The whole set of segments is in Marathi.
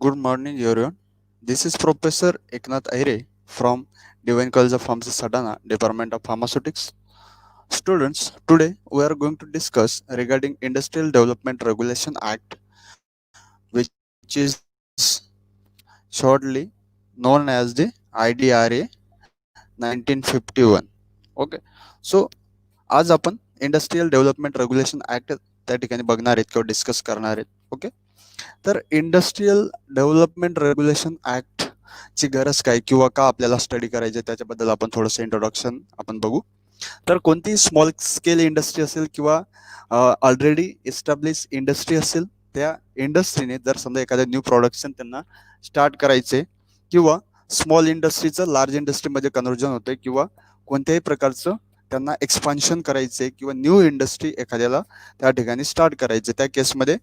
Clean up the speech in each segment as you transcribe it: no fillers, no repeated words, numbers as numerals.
Good morning, everyone. This is Professor Eknath Aire from Divine College of Pharmacy, Sadhana, Department of Pharmaceutics. Students, today we are going to discuss regarding Industrial Development Regulation Act, which is shortly known as the IDRA 1951. Okay, so आज आपण इंडस्ट्रियल डेव्हलपमेंट रेग्युलेशन ऍक्ट त्या ठिकाणी बघणार आहेत किंवा डिस्कस करणार आहेत. ओके, तर इंडस्ट्रियल डेव्हलपमेंट रेग्युलेशन ऍक्ट ची गरज काय किंवा का आपल्याला स्टडी करायचे त्याच्याबद्दल आपण थोडंसं इंट्रोडक्शन आपण बघू. तर कोणती स्मॉल स्केल इंडस्ट्री असेल किंवा ऑलरेडी इस्टॅब्लिश इंडस्ट्री असेल, त्या इंडस्ट्रीने जर समजा एखाद्या न्यू प्रोडक्शन त्यांना स्टार्ट करायचे किंवा स्मॉल इंडस्ट्रीचं लार्ज इंडस्ट्रीमध्ये कन्व्हर्जन होते किंवा कोणत्याही प्रकारचं त्यांना एक्सपान्शन करायचे किंवा न्यू इंडस्ट्री एखाद्याला त्या ठिकाणी स्टार्ट करायचे, त्या केसमध्ये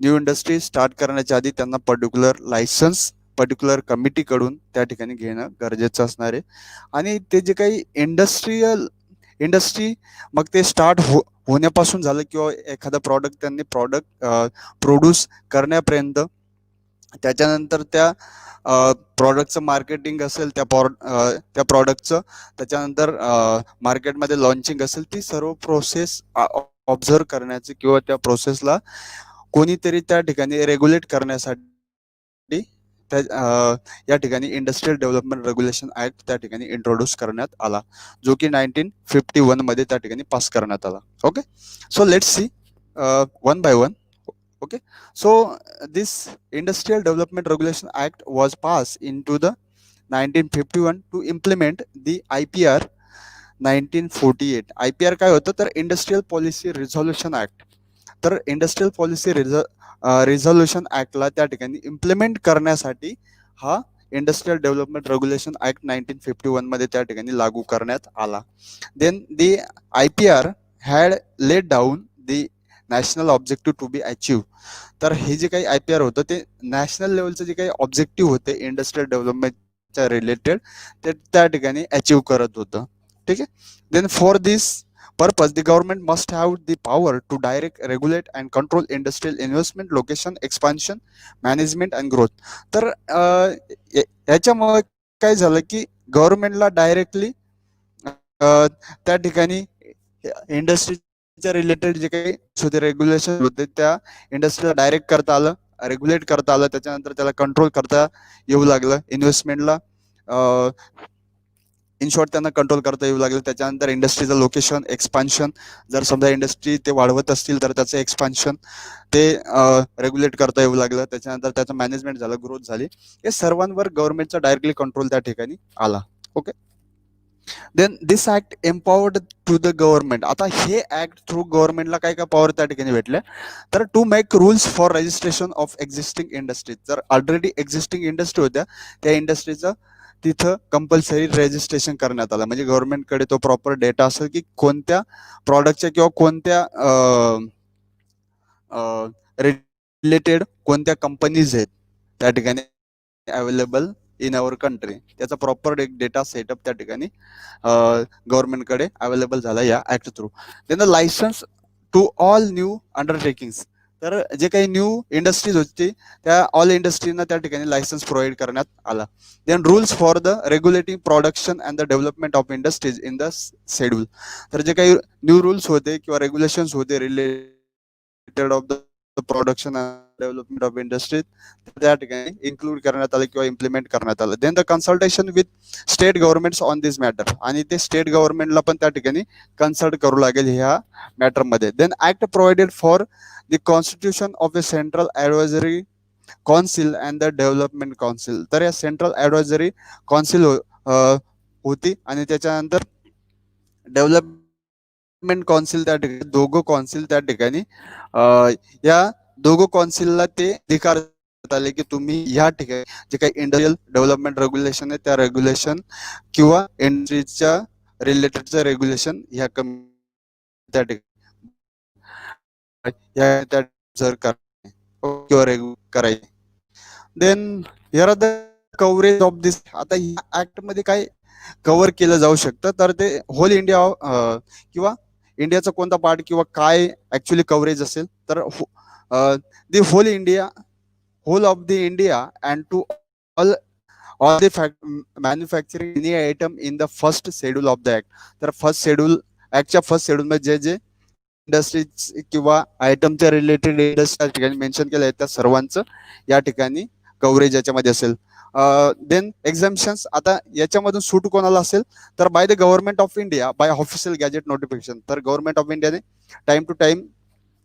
न्यू इंडस्ट्री स्टार्ट करण्याच्या आधी त्यांना पर्टिक्युलर लायसन्स पर्टिक्युलर कमिटीकडून त्या ठिकाणी घेणं गरजेचं असणार आहे. आणि ते जे काही इंडस्ट्री मग ते स्टार्ट होण्यापासून झालं किंवा एखादा प्रॉडक्ट त्यांनी प्रोड्यूस करण्यापर्यंत, त्याच्यानंतर त्या प्रॉडक्टचं मार्केटिंग असेल, त्या प्रॉडक्टचं त्याच्यानंतर मार्केटमध्ये लॉन्चिंग असेल, ती सर्व प्रोसेस ऑब्झर्व करण्याची किंवा त्या प्रोसेसला कोणीतरी त्या ठिकाणी रेग्युलेट करण्यासाठी या ठिकाणी इंडस्ट्रियल डेव्हलपमेंट रेग्युलेशन ऍक्ट त्या ठिकाणी इंट्रोड्यूस करण्यात आला, जो की 1951 मध्ये त्या ठिकाणी पास करण्यात आला. Okay, so let's see one by one. Okay, so this Industrial Development Regulation Act was passed into the 1951 to implement the IPR 1948. IPR काय होतं तर इंडस्ट्रियल पॉलिसी रिझॉल्युशन ऍक्ट. तर इंडस्ट्रियल पॉलिसी रिझॉल्युशन ऍक्टला त्या ठिकाणी इम्प्लिमेंट करण्यासाठी हा इंडस्ट्रियल डेव्हलपमेंट रेग्युलेशन ऍक्ट 1951 मध्ये त्या ठिकाणी लागू करण्यात आला. Then the IPR had let down the national objective to be achieve. तर हे जे काही IPR होतं ते नॅशनल लेवलचे जे काही ऑब्जेक्टिव्ह होते इंडस्ट्रियल डेव्हलपमेंटच्या रिलेटेड, ते त्या ठिकाणी अचीव करत होतं. ठीक आहे. Then for this purpose the government must have the power to direct regulate and control industrial investment, location, expansion, management and growth. तर याच्यामुळे काय झालं की गव्हर्नमेंटला डायरेक्टली त्या ठिकाणी इंडस्ट्रीच्या रिलेटेड जे काही होते रेग्युलेशन होते त्या इंडस्ट्रीला डायरेक्ट करता आलं, रेग्युलेट करता आलं, त्याच्यानंतर त्याला कंट्रोल करता येऊ लागलं, इन्व्हेस्टमेंटला इन शॉर्ट त्यांना कंट्रोल करता येऊ लागलं. त्याच्यानंतर इंडस्ट्रीचं लोकेशन, एक्सपान्शन, जर समजा इंडस्ट्री ते वाढवत असतील तर त्याचं एक्सपान्शन ते रेग्युलेट करता येऊ लागलं. त्याच्यानंतर त्याचं मॅनेजमेंट झालं, ग्रोथ झाली, हे सर्वांवर गव्हर्नमेंटचा डायरेक्टली कंट्रोल त्या ठिकाणी आला. Okay, then this act empowered to the government. आता हे ऍक्ट थ्रू गव्हर्नमेंटला काय काय पॉवर त्या ठिकाणी भेटल्या तर to make rules for registration of existing industries. जर ऑलरेडी एक्झिस्टिंग इंडस्ट्री होत्या त्या इंडस्ट्रीचं तिथं कंपल्सरी रजिस्ट्रेशन करण्यात आलं. म्हणजे गव्हर्नमेंटकडे तो प्रॉपर डेटा असेल की कोणत्या प्रॉडक्टच्या किंवा कोणत्या रिलेटेड कोणत्या कंपनीज आहेत त्या ठिकाणी अवेलेबल इन अवर कंट्री, त्याचा प्रॉपर एक डेटा सेटअप त्या ठिकाणी गव्हर्नमेंटकडे अवेलेबल झाला या act through. Then license to all new undertakings. तर जे काही न्यू इंडस्ट्रीज होती त्या ऑल इंडस्ट्रीजना त्या ठिकाणी लायसन्स प्रोव्हाइड करण्यात आला. Then rules for the regulating production and the development of industries in the schedule. तर जे काही न्यू रूल्स होते किंवा रेग्युलेशन्स होते related of the production and development of industries त्या ठिकाणी इन्क्लूड करण्यात आलं किंवा इम्प्लिमेंट करण्यात आलं. Then the consultation with state governments on this matter. आणि ते स्टेट गव्हर्नमेंटला पण त्या ठिकाणी कन्सल्ट करू लागेल ह्या मॅटरमध्ये. Then act provided for the constitution of a central advisory council and the development council. तर या सेंट्रल ऍडवायझरी कौन्सिल होती आणि त्याच्यानंतर डेव्हलपमेंट कौन्सिल त्या ठिकाणी, दोघं कौन्सिल त्या ठिकाणी या दोघं कौन्सिलला ते अधिकार आले की तुम्ही या ठिकाणी जे काही इंडस्ट्रियल डेव्हलपमेंट रेग्युलेशन आहे त्या रेग्युलेशन किंवा इंडस्ट्रीच्या रिलेटेडचं रेग्युलेशन ह्या त्या ठिकाणी जर किंवा करायचे. Then here are the coverage of this. आता या ऍक्ट मध्ये काय कव्हर केलं जाऊ शकतं तर ते होल इंडिया किंवा इंडियाचा कोणता पार्ट किंवा काय ऍक्च्युली कव्हरेज असेल तर the whole India whole of the India and to all the manufacturing any item in the first schedule of the act. तर फर्स्ट शेड्यूल ऍक्टच्या फर्स्ट शेड्यूल मध्ये जे जे इंडस्ट्रीज किंवा आयटमच्या रिलेटेड इंडस्ट्री ठिकाणी मेन्शन केलं आहे त्या सर्वांचं या ठिकाणी कव्हरेज याच्यामध्ये असेल. देन एक्झाम्पन्स, आता याच्यामधून सूट कोणाला असेल तर by the government of India by official gazette notification. तर गव्हर्नमेंट ऑफ इंडियाने टाइम टू टाइम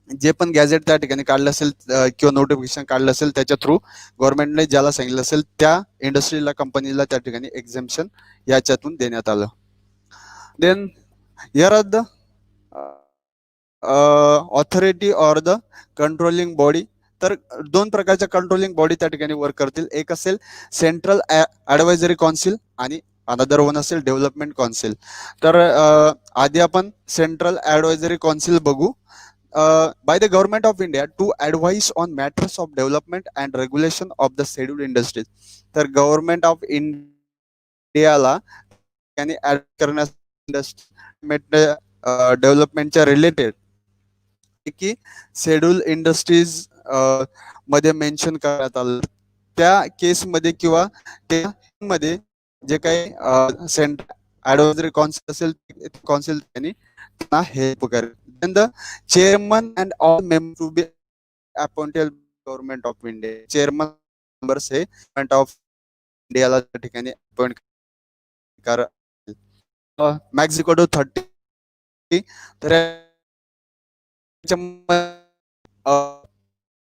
जे पण गॅजेट त्या ठिकाणी काढलं असेल किंवा नोटिफिकेशन काढलं असेल त्याच्या थ्रू गव्हर्नमेंटने ज्याला सांगितलं असेल त्या इंडस्ट्रीला कंपनीला त्या ठिकाणी एक्झाम्पशन याच्यातून देण्यात आलं. Then here are the authority or the controlling body. तर दोन प्रकारच्या कंट्रोलिंग बॉडी त्या ठिकाणी वर्क करतील. एक असेल सेंट्रल ऍडवायझरी काउन्सिल आणि अनदर वन असेल डेव्हलपमेंट काउन्सिल. तर आधी आपण सेंट्रल ऍडवायझरी काउन्सिल बघू. by the government of India to advise on matters of development and regulation of the scheduled industries. तर गव्हर्नमेंट ऑफ इंडियाला त्यांनी ऍड करण्यास डेव्हलपमेंटच्या रिलेटेड की शेड्यूल इंडस्ट्रीज मध्ये मेन्शन करण्यात आलं. त्या केसमध्ये किंवा त्यामध्ये जे काही सेंट्रल ऍडवायझरी काउन्सिल असेल काउन्सिल त्यांनी त्यांना हेल्प करेल. Then the chairman and all members to be appointed government of India. Chairman members हे government of India ला त्या ठिकाणी अपॉइंट कर. मॅक्सिको टू 30. तर